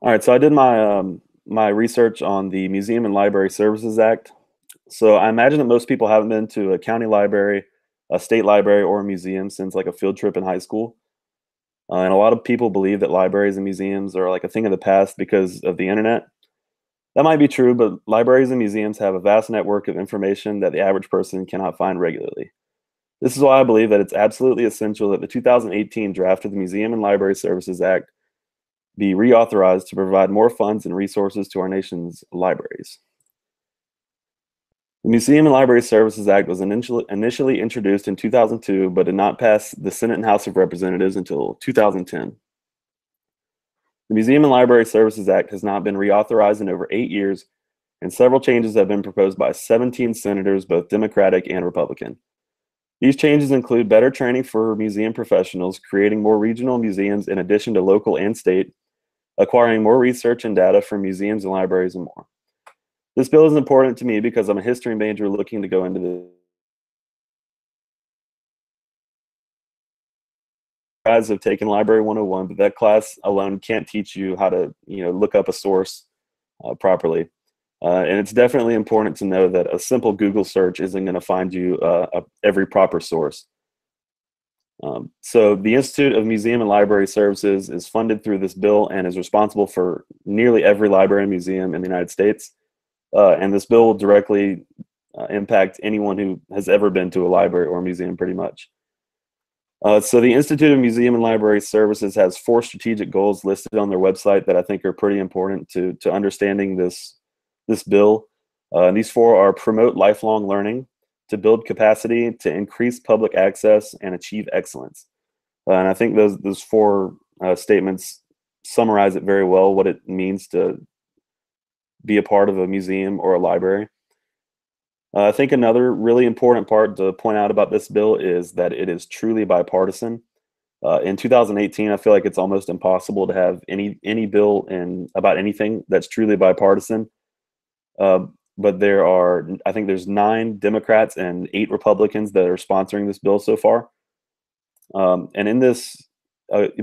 All right, so I did my research on the Museum and Library Services Act. So I imagine that most people haven't been to a county library, a state library, or a museum since like a field trip in high school. And a lot of people believe that libraries and museums are like a thing of the past because of the internet. That might be true, but libraries and museums have a vast network of information that the average person cannot find regularly. This is why I believe that it's absolutely essential that the 2018 draft of the Museum and Library Services Act be reauthorized to provide more funds and resources to our nation's libraries. The Museum and Library Services Act was initially introduced in 2002, but did not pass the Senate and House of Representatives until 2010. The Museum and Library Services Act has not been reauthorized in over 8 years, and several changes have been proposed by 17 senators, both Democratic and Republican. These changes include better training for museum professionals, creating more regional museums in addition to local and state, acquiring more research and data from museums and libraries, and more. This bill is important to me because I'm a history major looking to go into the guys have taken Library 101, but that class alone can't teach you how to, look up a source properly. And it's definitely important to know that a simple Google search isn't going to find you every proper source. So the Institute of Museum and Library Services is funded through this bill and is responsible for nearly every library and museum in the United States. And this bill will directly impact anyone who has ever been to a library or museum, pretty much. So the Institute of Museum and Library Services has 4 strategic goals listed on their website that I think are pretty important to understanding this bill. And these 4 are: promote lifelong learning, to build capacity, to increase public access, and achieve excellence. And I think those 4 statements summarize it very well, what it means to be a part of a museum or a library. I think another really important part to point out about this bill is that it is truly bipartisan. In 2018, I feel like it's almost impossible to have any bill in about anything that's truly bipartisan. Uh, but I think there's 9 Democrats and 8 Republicans that are sponsoring this bill so far. And in this,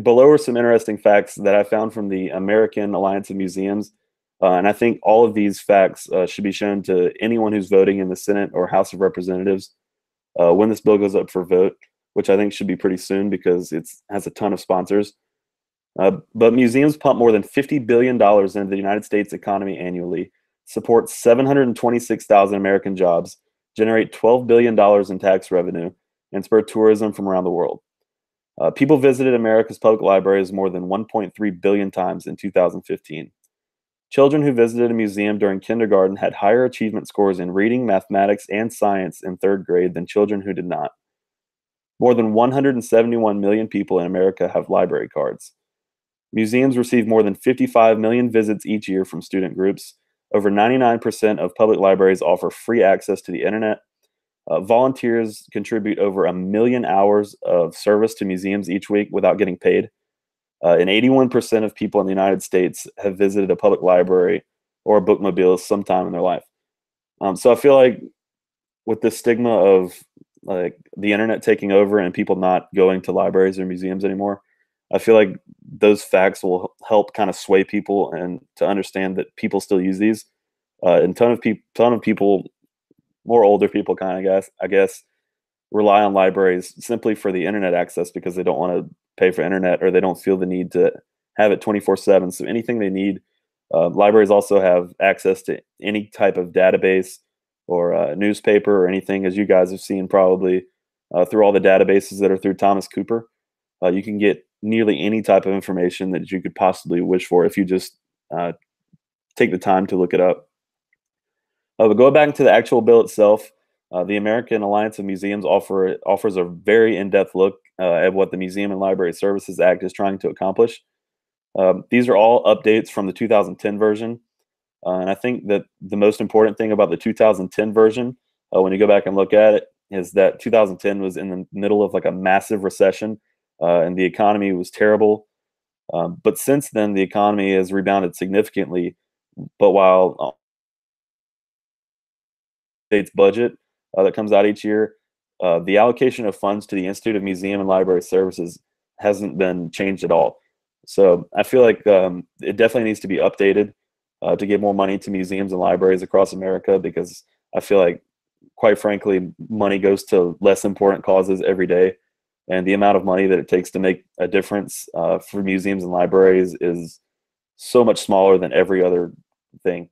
below are some interesting facts that I found from the American Alliance of Museums. And I think all of these facts should be shown to anyone who's voting in the Senate or House of Representatives when this bill goes up for vote, which I think should be pretty soon because it has a ton of sponsors. But museums pump more than $50 billion into the United States economy annually, support 726,000 American jobs, generate $12 billion in tax revenue, and spur tourism from around the world. People visited America's public libraries more than 1.3 billion times in 2015. Children who visited a museum during kindergarten had higher achievement scores in reading, mathematics, and science in 3rd grade than children who did not. More than 171 million people in America have library cards. Museums receive more than 55 million visits each year from student groups. Over 99% of public libraries offer free access to the internet. Volunteers contribute over 1 million hours of service to museums each week without getting paid. And 81% of people in the United States have visited a public library or a bookmobile sometime in their life. So I feel like with the stigma of like the internet taking over and people not going to libraries or museums anymore, I feel like those facts will help kind of sway people and to understand that people still use these. And ton of people, more older people, I guess, rely on libraries simply for the internet access because they don't want to pay for internet or they don't feel the need to have it 24/7. So anything they need, libraries also have access to any type of database or newspaper or anything, as you guys have seen probably through all the databases that are through Thomas Cooper. You can get nearly any type of information that you could possibly wish for if you just uh, take the time to look it up. But going back to the actual bill itself, the American Alliance of Museums offers a very in-depth look at what the Museum and Library Services Act is trying to accomplish. These are all updates from the 2010 version, and I think that the most important thing about the 2010 version, when you go back and look at it, is that 2010 was in the middle of like a massive recession, and the economy was terrible. But since then, the economy has rebounded significantly. But while state's budget that comes out each year, the allocation of funds to the Institute of Museum and Library Services hasn't been changed at all. So I feel like it definitely needs to be updated to give more money to museums and libraries across America, because I feel like, quite frankly, money goes to less important causes every day. And the amount of money that it takes to make a difference for museums and libraries is so much smaller than every other thing.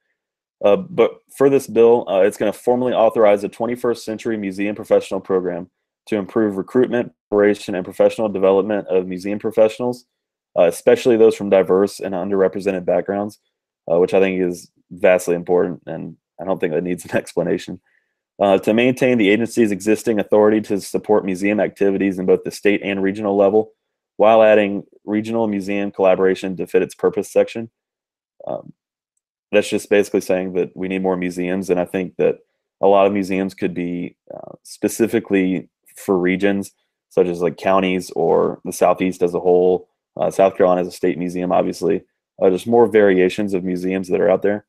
But for this bill, it's going to formally authorize a 21st Century Museum Professional Program to improve recruitment, preparation, and professional development of museum professionals, especially those from diverse and underrepresented backgrounds, which I think is vastly important, and I don't think that needs an explanation. To maintain the agency's existing authority to support museum activities in both the state and regional level, while adding regional museum collaboration to fit its purpose section. That's just basically saying that we need more museums, and I think that a lot of museums could be specifically for regions, such as like counties or the Southeast as a whole. South Carolina is a state museum, obviously. There's more variations of museums that are out there.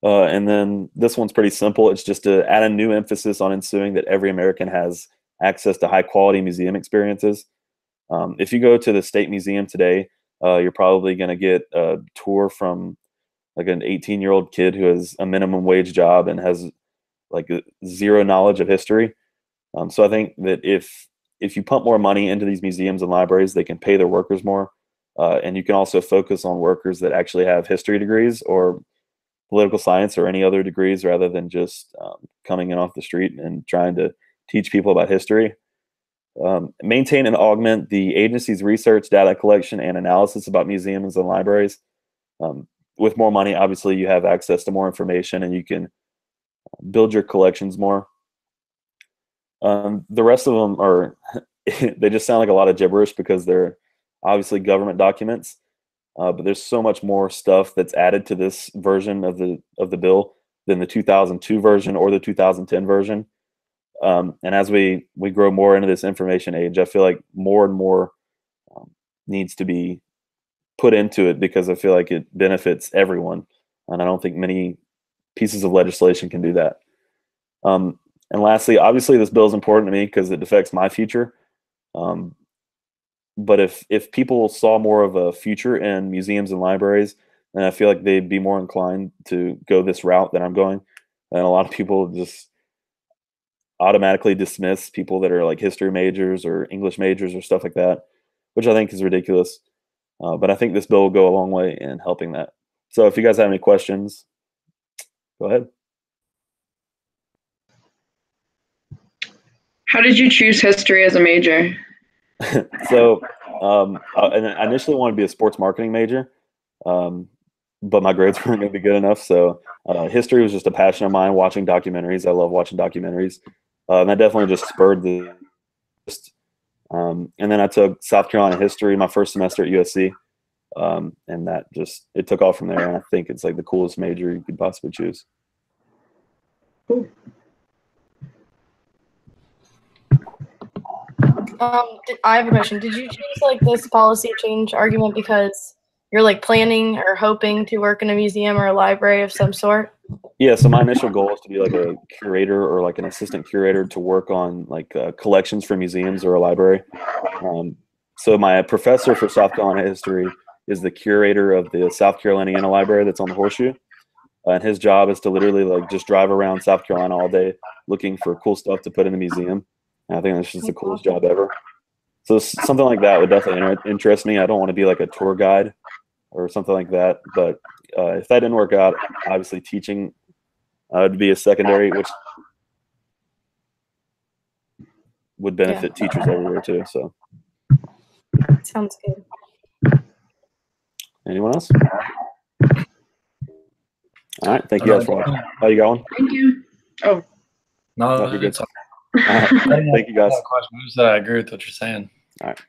And then this one's pretty simple. It's just to add a new emphasis on ensuring that every American has access to high quality museum experiences. If you go to the State Museum today, you're probably going to get a tour from like an 18-year-old kid who has a minimum wage job and has like zero knowledge of history. So I think that if you pump more money into these museums and libraries, they can pay their workers more. And you can also focus on workers that actually have history degrees or political science or any other degrees, rather than just coming in off the street and trying to teach people about history. Maintain and augment the agency's research, data collection, and analysis about museums and libraries. With more money, obviously, you have access to more information and you can build your collections more. The rest of them are, they just sound like a lot of gibberish because they're obviously government documents. But there's so much more stuff that's added to this version of the bill than the 2002 version or the 2010 version. And as we grow more into this information age, I feel like more and more needs to be put into it, because I feel like it benefits everyone. And I don't think many pieces of legislation can do that. And lastly, obviously, this bill is important to me because it affects my future. But if people saw more of a future in museums and libraries, then I feel like they'd be more inclined to go this route that I'm going. And a lot of people just automatically dismiss people that are like history majors or English majors or stuff like that, which I think is ridiculous. But I think this bill will go a long way in helping that. So if you guys have any questions, go ahead. How did you choose history as a major? So I initially wanted to be a sports marketing major, but my grades weren't going to be good enough. So history was just a passion of mine, watching documentaries. I love watching documentaries. And that definitely just spurred the and then I took South Carolina history my first semester at USC. And that just, it took off from there. And I think it's like the coolest major you could possibly choose. Cool. I have a question. Did you choose like this policy change argument because you're like planning or hoping to work in a museum or a library of some sort? Yeah, so my initial goal was to be like a curator or like an assistant curator to work on like collections for museums or a library. So my professor for South Carolina history is the curator of the South Carolina Library that's on the Horseshoe. And his job is to literally like just drive around South Carolina all day looking for cool stuff to put in the museum. And I think that's just the coolest job ever. So something like that would definitely interest me. I don't want to be like a tour guide or something like that. But if that didn't work out, obviously teaching would be a secondary, which would benefit teachers everywhere too. So sounds good. Anyone else? All right. Thank you guys for watching. How you going? Thank you. Oh. No, you're good. Thank Thank you guys. I agree with what you're saying. All right.